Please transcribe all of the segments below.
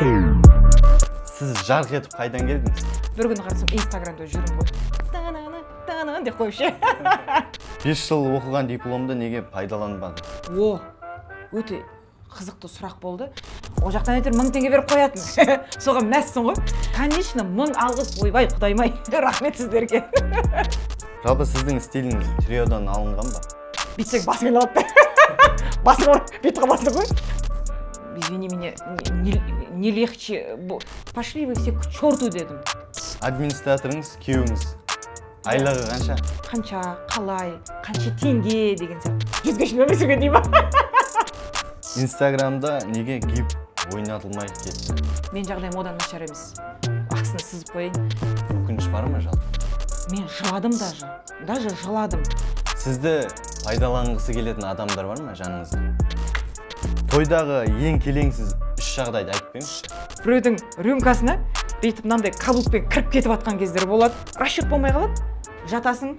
Сіз жарқ етіп қайдан келдіңіз? Bir күні қарасам Инстаграмда жүрім ғой. Та-на-на деп қойшы. 5 жыл оқыған дипломды неге пайдаланбадыңыз? О, өте қызықты сұрақ болды. О жақтан әйтеуір 1000 теңге беріп қоятын. Соған мәссің ғой. Конечно, 1000 алғыс, ойбай, құдайым-ай. Рахмет сіздерге. Жалпы сіздің стиліңіз триодан алынған ба? Бүйтсек басың алады. Басың бүйтіп қаласың ғой. Извини меня, не легче. Пошли вы все к черту дедім. Администраторыңыз күйеуіңіз айлығы қанша? Қанша, қалай, қанша теңге деген сияқты. Жүзгешін өмесіге дей ма? Инстаграмда неге гип ойнатылмай кетті? Мен жағдайым одан нашар емес. Ақсыны сызып қойын. Өкініш бар ма жалпы? Мен жыладым даже жыладым. Сізді пайдаланғысы келетін адамдар бар ма жаныңызда? Тойдағы ең келеңсіз 3 жағдайды айтып беріңізші. Біреудің рюмкасына бүйтіп мынандай каблукпен кіріп кетіп атқан кездері болады. Расчет болмай қалады. Жатасың.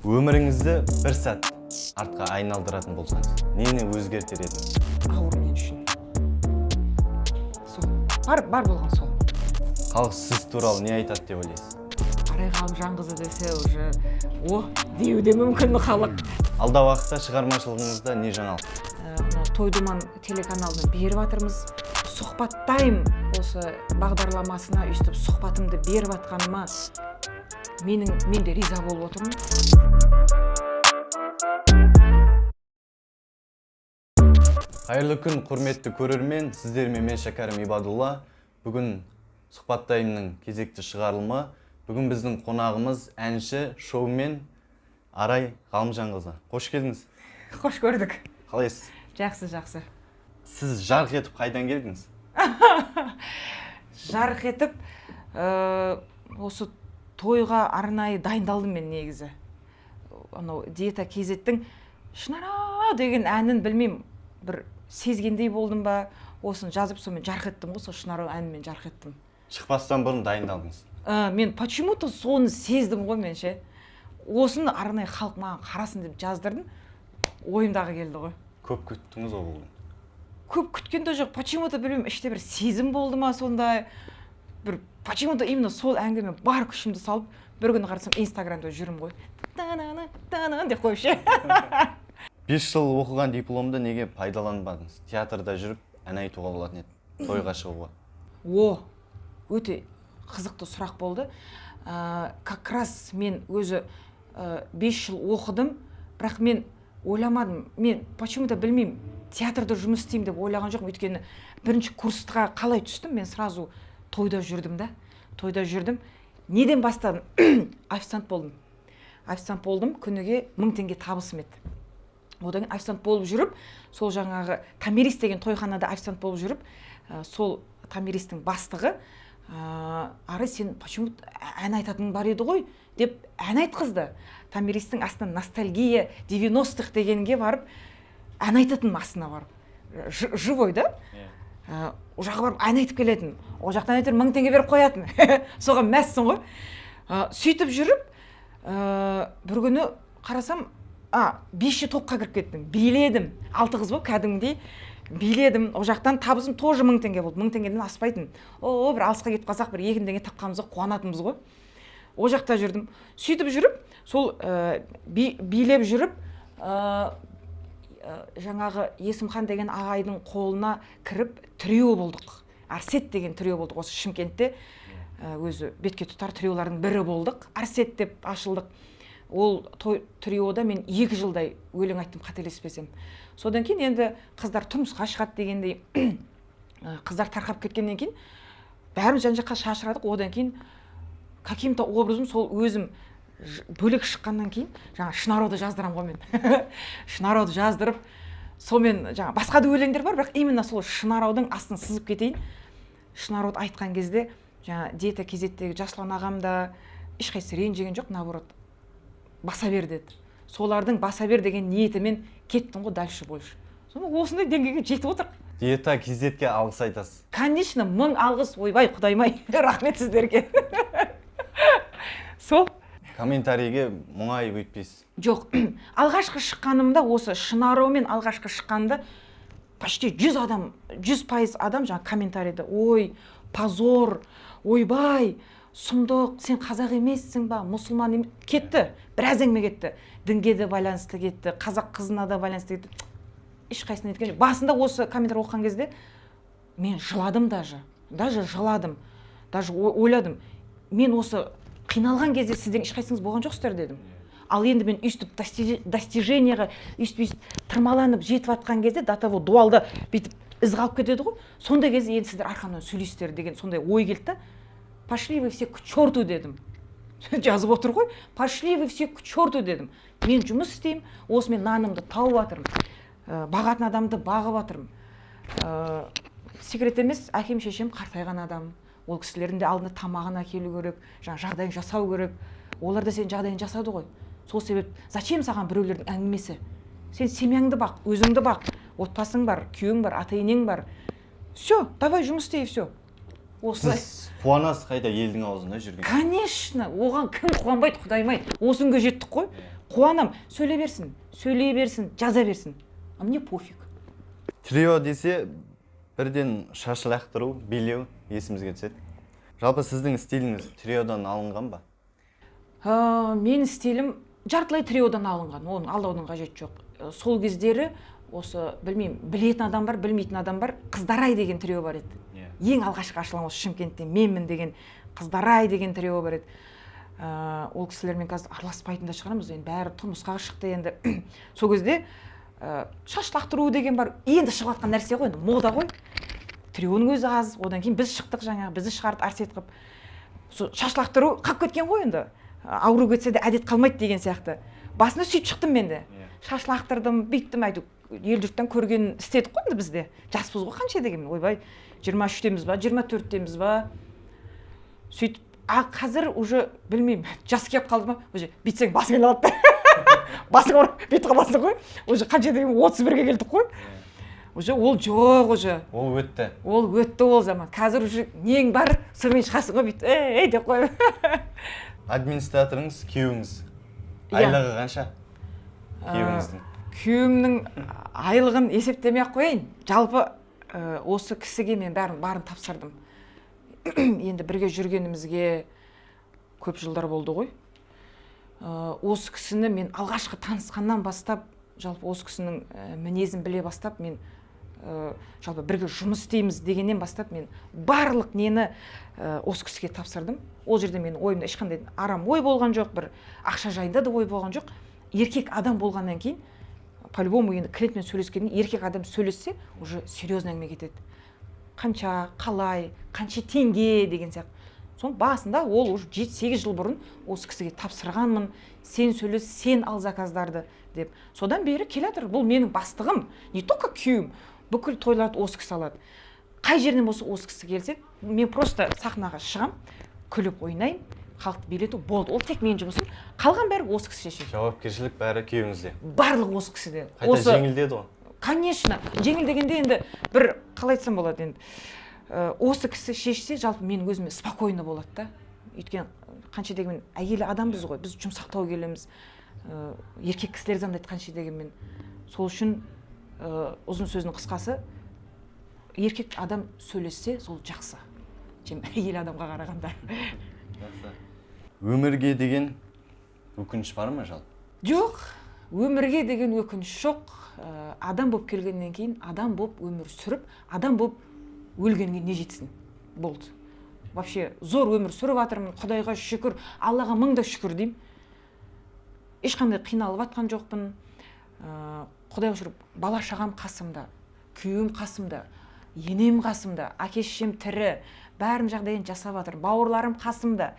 Өміріңізді бір сәт артқа айналдыратын болсаңыз, нені өзгертер едіңіз? Ауыр мен үшін. Сол. Бар болған сол. Халық сіз туралы не айтады деп ойлайсыз? Арай Ғалымжанқызы десе уже деуде мүмкін халық. Алда уақытта шығармашылығыңызда не жаңалық? Тойдуман телеканалын беріп атырмыз. Сұхбаттайым осы бағдарламасына өйстіп сұхбатымды беріп атқаныма мен де риза болып отырмын. Қайырлы күн, құрметті көрермен, сіздермен мен Шәкәрім Ибадулла. Бүгін сұхбаттайымның кезекті шығарылымы. Бүгін біздің қонағымыз әнші, шоумен Арай Ғалымжанқызы. Қош келдіңіз. Қош көрдік. Қалайсыз? Жақсы. Сіз жарқ етіп қайдан келдіңіз? Жарқ етіп, осы тойға арнайы дайындалдым мен негізі. Анау Диета KZ-тің Шынара деген әнін білмеймін, бір сезгендей болдым ба, осын жазып сонымен жарқ еттім ғой, сол Шынара әнімен жарқ еттім. Шықпастан бұрын дайындалдыңыз. Мен почему-то соны сездім ғой менше. Осыны арнайы халық маған қарасын деп жаздырдым, ойымдағы келді ғой. Көп күттіңіз ол бүгін? Көп күткен де жоқ, почему-то білмеймін, іште бір сезім болды ма сондай. Бір почему-то именно сол әңгіме бар күшімді салып, бір күні қарасам Инстаграмда жүрім ғой. Та-на-на деп қойшы. 5 жыл оқыған дипломды неге пайдаланбадыңыз? Театрда жүріп ән айтуға болатын еді, тойға шығуға. О, өте қызықты сұрақ болды. Как раз мен өзі 5 жыл оқыдым, бірақ мен ойламадым. Мен почему-то білмеймін, театрда жұмыс істеймін деп ойлаған жоқпын. Өйткені бірінші курсқа қалай түстім, мен сразу тойда жүрдім да. Тойда жүрдім. Неден бастадым? Официант болдым. Күніге 1000 теңге табысым еді. Одан кейін официант болып жүріп, сол жаңағы Тамирис деген тойханада официант болып жүріп, сол Тамиристің бастығы Арай, сен почему-то ән айтатын бар еді ғой деп ән айтқызды. Тамиристің астынан ностальгия 90-х дегенге барып ән айтатын астына барып. Живой да? О жаққа барып ән айтып келетін. О жақтан әйтеуір 1000 теңге беріп қоятын. Соған мәссің ғой. Сөйтіп жүріп, бір күні қарасам, 5 топқа кіріп кеттім. Биледім. 6 қыз болып кәдімгідей биледім. О жақтан табысым тоже 1000 теңге болды. 1000 теңгеден аспайтын. Бір алысқа кетіп қалсақ, бір 2 теңге тапқанымызға қуанатынбыз ғой. О жақта жүрдім. Сөйтіп жүріп, сол билеп жүріп, жаңағы Есімхан деген ағайдың қолына кіріп трио болдық. Арсет деген трио болдық. Осы Шымкентте өзі бетке тұтар триолардың бірі болдық. Арсет деп ашылдық. Ол триода мен 2 жылдай өлең айттым, қателеспесем. Содан кейін енді қыздар тұрмысқа шығады дегендей, қыздар тарқап кеткеннен кейін бәріміз жан-жаққа шашырадық. Одан кейін каким-то образым сол өзім бөлек шыққаннан кейін жаңа Шынароды жаздырам ғой мен. Шынароды жаздырып, сонымен жаңа басқа да өлеңдер бар, бірақ именно сол Шынародың астын сызып кетейін. Шынарод айтқан кезде жаңа Диета KZ-тегі Жасұлан ағам да ешқайсысы ренжіген жоқ, наоборот, баса бер деді. Солардың баса бер деген ниетімен кеттім ғой дальше больше. Соны осындай деңгейге жетіп отыр. Диета KZ-ке алғыс айтасыз. Конечно, 1000 алғыс, ойбай, құдайым-ай. Рахмет сіздерге. Сол. Комментарийге мұңайып өйтпейсіз? Жоқ, алғашқы шыққанымда осы Шынаромен алғашқы шыққанымда почти 100% адам жаңа комментарийде ой позор, ойбай сұмдық, сен қазақ емессің ба, мұсылман кетті, біраз әңгіме кетті, дінге де байланысты кетті, қазақ қызына да байланысты кетті. Ешқайсына неткен жоқ. Басында осы комментарий оқыған кезде мен жыладым, даже жыладым, даже ойладым, мен осы қиналған кезде сіздердің ешқайсыңыз болған жоқсыздар дедім. Ал енді мен үстіп достижениеға үстіп тырмаланып жетіп жатқан кезде до того дуалда бүйтіп із қалып кетеді ғой, сондай кезде енді сіздер арқамнан сөйлейсіздер деген сондай ой келді да, пошли вы все к черту дедім. Жазып отыр ғой, пошли вы все к черту дедім. Мен жұмыс істеймін, осымен нанымды тауып жатырмын, бағатын адамды бағып жатырмын. Секрет емес, әкем шешем қартайған адам, ол кісілердің де алдында тамағын әкелу керек, жағдайын жасау керек. Олар да сен жағдайын жасады ғой. Сол себеп, зачем саған біреулердің әңгімесі? Сен семьяңды бақ, өзіңді бақ, отбасың бар, күйеуің бар, ата-енең бар. Все, давай жұмыс істей, все. Осылай. Сіз қуанасыз қайда елдің аузында жүрген? Конечно, оған кім қуанбайды, құдайым-ай. Осы күнге жеттік қой. Қуанам, сөйлей берсін, жаза берсін. А мне пофиг. Трио десе, бірден шаш лақтыру, билеу есімізге түседі. Жалпы сіздің стиліңіз триодан алынған ба? Менің стилім жартылай триодан алынған, оның алдаудың қажеті жоқ. Сол кездері осы білмеймін, білетін адам бар, білмейтін адам бар. Қыздарай деген трио бар еді. Ең алғашқы ашылған осы Шымкентте менмін деген, Қыздарай деген трио бар еді. Ол кісілермен қазір араласпайтын да шығарамыз, енді бәрі тұрмысқа шықты енді. Сол кезде шаш лақтыру деген бар, енді шығып жатқан нәрсе ғой, енді мода ғой. Трионың өзі аз, одан кейін біз шықтық жаңағы, бізді шығарып арсет қып. Шаш лақтыру қалып кеткен ғой енді. Ауру кетсе де әдет қалмайды деген сияқты. Басында сөйтіп шықтым мен де. Шаш лақтырдым, бүйттім, әйтеу ел жұрттан көрген істедік қой енді бізде. Жаспыз ғой қанша деген, ойбай, 23-теміз ба, 24-теміз ба. Сөйтіп, қазір уже білмеймін, жас келіп қалды ма, уже бүйтсең басың айналады. Басың ұрып, бүйтіп қаласың ғой. Уже қанша деген 31-ге келдік қой. Уже ол жоқ уже. Ол өтті. Ол өтті ол заман. Қазір уже нең бар, сырмен шығасың ғой, бүйтіп, деп қойып. Администраторыңыз, күйеуіңіз. Айлығы қанша? Күйеуіңіздің. Күйеуімнің айлығын есептемей ақ қояйын. Жалпы осы кісіге мен барын тапсырдым. Енді бірге жүргенімізге көп жылдар болды ғой. Осы кісіні мен алғашқы танысқаннан бастап, жалпы осы кісінің мінезін біле бастап, мен жалпы бірге жұмыс істейміз дегеннен бастап, мен барлық нені осы кісіге тапсырдым. Ол жерде менің ойымда ешқандай арам ой болған жоқ, бір ақша жайында да ой болған жоқ. Еркек адам болғаннан кейін, по-любому енді клиентпен сөйлескеннен еркек адам сөйлессе, уже серьезно әңгіме кетеді. Қанша, қалай, қанша теңге деген сияқты. Сон басында ол уже 7-8 жыл бұрын осы кісіге тапсырғанмын, сен сөйлес, сен ал заказдарды деп. Содан бері келе жатыр. Бұл менің бастығым, не только күйеуім, бүкіл тойларды осы кісі алады. Қай жерден болса осы кісі келсе, мен просто сахнаға шығам, күліп ойнайын, халықты билету болды. Ол тек менің жұмысым. Қалған бәрі осы кісі шешеді. Жауапкершілік бәрі күйеуіңізде. Барлығы осы кісіде. Қайта жеңілдеді ғой. Конечно, жеңіл дегенде енді бір қалай айтсам болады енді. Осы кісі шешсе, жалпы менің өзіме спокойно болады да. Өйткені қанша дегенмен әйелі адамбыз ғой, біз жұмсақтау келеміз. Еркек кісілер заңдайды қанша дегенмен. Сол үшін ұзын сөздің қысқасы, еркек адам сөйлессе, сол жақсы. Чем әйел адамға қарағанда. Өмірге деген өкініш бар ма жалпы? Жоқ, өмірге деген өкініш жоқ. Адам болып келгеннен кейін, адам болып өмір сүріп, адам болып өлгенге не жетсін? Болды. Вообще, зор өмір сүріп жатырмын, Құдайға шүкір, Аллаға мыңда шүкір деймін. Ешқандай қиналып жатқан жоқпын. Құдайға шүкір, бала шағам қасымда, күйеуім қасымда, енем қасымда, әке-шешем тірі, бәрін жағдайын жасап жатыр, бауырларым қасымда.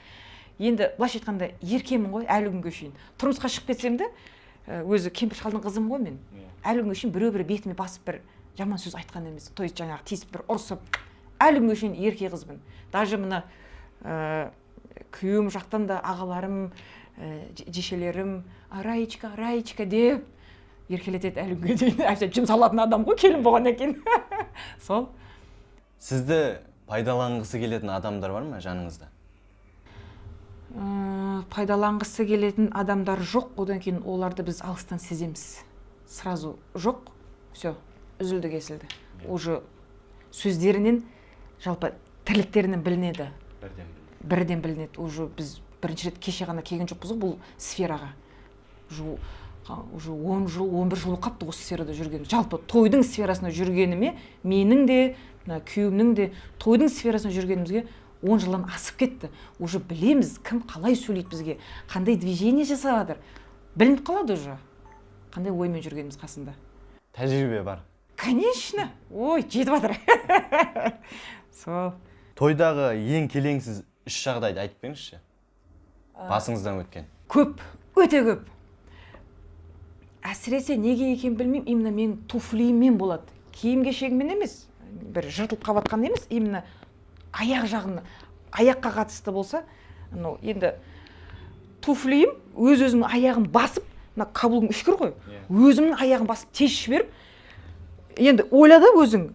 Енді былайша айтқанда еркемін ғой әлі күнге шейін. Тұрмысқа шығып кетсем де, өзі кемпір шалдың қызым ғой мен. Әлі күнге шейін біреу бетіме басып бір жаман сөз айтқан емес. То есть жаңағы тиісіп бір ұрсып, әлі күнге шейін ерке қызбын. Даже мына күйеуім жақтан да ағаларым, жешелерім Раечка деп еркелетеді әлі күнге дейін. Әйтпесе жұмсалатын адам ғой келін болғаннан кейін. Сол. Сізді пайдаланғысы келетін адамдар бар ма жаныңызда? Пайдаланғысы келетін адамдар жоқ, одан кейін оларды біз алыстан сеземіз. Сразу жоқ, все. үзілді кесілді. Уже сөздерінен, жалпы тірліктерінен білінеді. Бірден білінеді. Уже біз бірінші рет кеше ғана келген жоқпыз ғой бұл сфераға. Уже 10 жыл, 11 жыл қапты осы сферада жүрген. Жалпы тойдың сферасына жүргеніме, менің де, күйеуімнің де тойдың сферасына жүргенімізге 10 жылдан асып кетті. Уже білеміз, кім қалай сөйлейді бізге, қандай движение жасап жатыр. Білініп қалады уже, қандай оймен жүргеніміз қасында. Тәжірибе бар. Конечно. Ой, жетіп жатыр. Сол. Тойдағы ең келеңсіз үш жағдайды айтып беріңізші. Басыңыздан өткен. Көп, өте көп. Әсіресе неге екен білмеймін, именно мен туфлимен болады. Киім кешегімен емес, бір жыртылып қабатқан емес, именно аяқ жағына, аяққа қатысты болса, енді туфлиім өз-өзімнің аяғын басып, каблугым үшкір ғой, өзімнің аяғын басып тез жіберіп, енді ойлада өзің,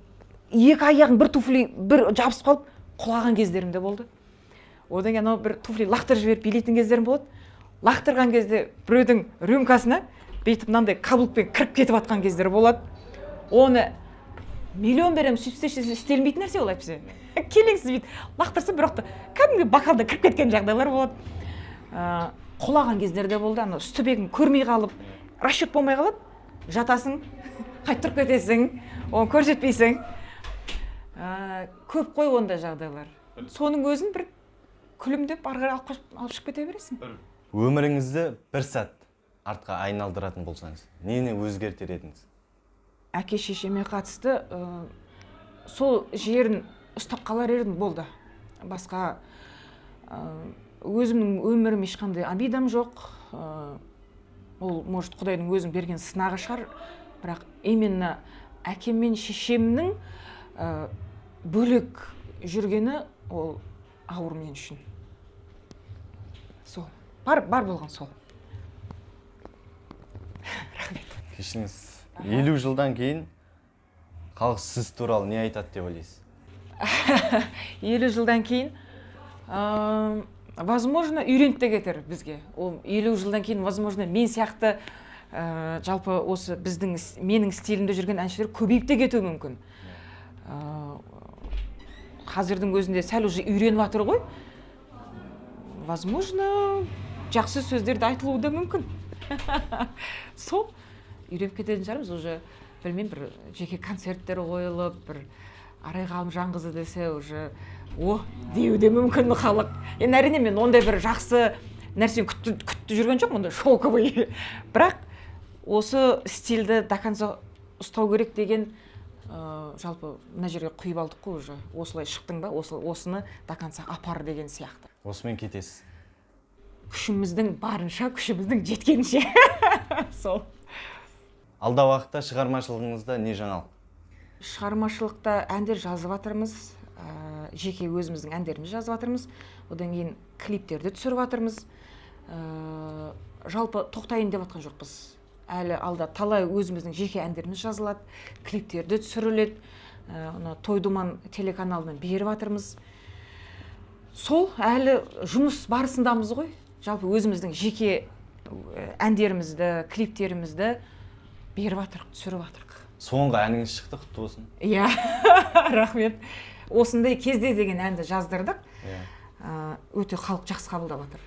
екі аяғың бір туфли, бір жабысып қалып, құлаған кездерім де болды. Одан кейін бір туфли лақтырып жіберіп билейтін кездерім болады. Лақтырған кезде біреудің рюмкасына бүйтіп мынандай каблукпен кіріп кетіп жатқан кездер болады. Оны миллион берем істелмейтін нәрсе ол әйтпесе. Келеңсіз бүйтіп лақтырса бірақ та кәдімгі бокалда кіріп кеткен жағдайлар болады. Құлаған кездер де болды. Үстібегін көрмей қалып, расчет болмай қалады. Жатасың, қайтып тұрып кетесің, оны көрсетпейсің. Көп қой ондай жағдайлар. Соның өзін бір күлімдеп ары қарай алып шығып кете бересің. Өміріңізді бір сәт артқа айналдыратын болсаңыз, нені өзгертер едіңіз? Әке шешеме қатысты сол жерін ұстап қалар едім болды. Басқа өзімнің өмірім ешқандай обидам жоқ. Ол, может, Құдайдың өзін берген сынағы шығар, бірақ именно әкем мен шешемнің бөлек жүргені ол ауыр мен үшін. Сол. Бар болған сол. Рахмет. Кешіңіз, 50 жылдан кейін халық сіз туралы не айтады деп ойлайсыз? 50 жылдан кейін, возможно, үйреніп те кетер бізге. 50 жылдан кейін, возможно, мен сияқты жалпы осы менің стилімде жүрген әншілер көбейіп те кетуі мүмкін. Қазірдің өзінде сәл уже үйреніп жатыр ғой. Возможно, жақсы сөздерді айтылуы да мүмкін. Сол, үйреніп кететін шығармыз, уже білмеймін, бір жеке концерттер қойылып, бір Арайғалым Жаңғызы десе, уже деуі де мүмкін халық. Енді әрине мен ондай бір жақсы нәрсені күтті жүрген жоқ, ондай шоковый. Бірақ осы стильді до конца ұстау керек деген жалпы мына жерге құйып алдық қой уже. Осылай шықтың ба, осыны до конца апар деген сияқты. Осымен кетесіз. Күшіміздің барынша, күшіміздің жеткенше. Сол. Алда уақытта шығармашылығыңызда не жаңалық? Шығармашылықта әндер жазып жатырмыз, жеке өзіміздің әндеріміз жазып жатырмыз, одан кейін клиптерді түсіріп жатырмыз. Жалпы тоқтайын деп жатқан жоқпыз. Әлі алда талай өзіміздің жеке әндеріміз жазылады, клиптерді түсіріледі, Тойдуман телеканалынан беріп жатырмыз. Сол әлі жұмыс барысындамыз ғой. Жалпы өзіміздің жеке әндерімізді, клиптерімізді беріп жатырық, түсіріп жатырық. Соңғы әніңіз шықты, құтты болсын. Иә, рахмет. Осындай кезде деген әнді жаздырдық. Өте халық жақсы қабылдап жатыр.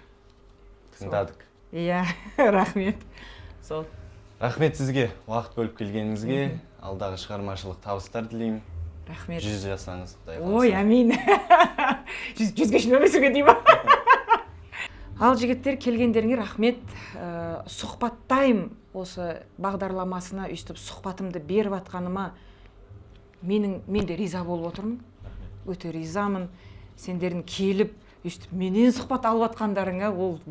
Тыңдадық. Иә, рахмет. Сол. Рахмет сізге, уақыт бөліп келгеніңізге. Алдағы шығармашылық табыстар тілеймін. Рахмет. 100 жасаңыз, Құдай қаласа. Ой, әмин. 100-ге шейін өмір сүрген деймін. Ал жігіттер, келгендеріңе рахмет. Сұхбаттайым осы бағдарламасына өйстіп сұхбатымды беріп атқаныма мен де риза болып отырмын. Өте ризамын. Сендердің келіп, өйстіп менен сұхбат алып атқандарыңа ол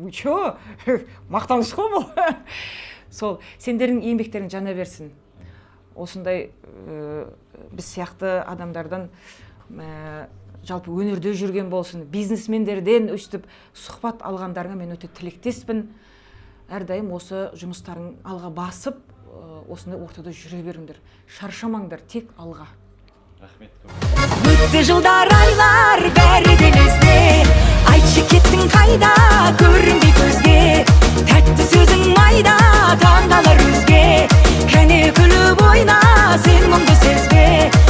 мақтаныш қой бұл. Сол, сендердің еңбектерің жана берсін. Осындай біз сияқты адамдардан жалпы өнерде жүрген болсын, бизнесмендерден өйстіп сұхбат алғандарыңа мен өте тілектеспін. Әрдайым осы жұмыстарын алға басып, осындай ортада жүре беріңдер. Шаршамаңдар, тек алға. Рахмет. Өтті жылдар айлар бәрі делізде, айтшы кеттің қайда көрінбей көзге, тәтті сөзің майда таңдалар өзге, кәне күліп ойна сен мұңды сезбе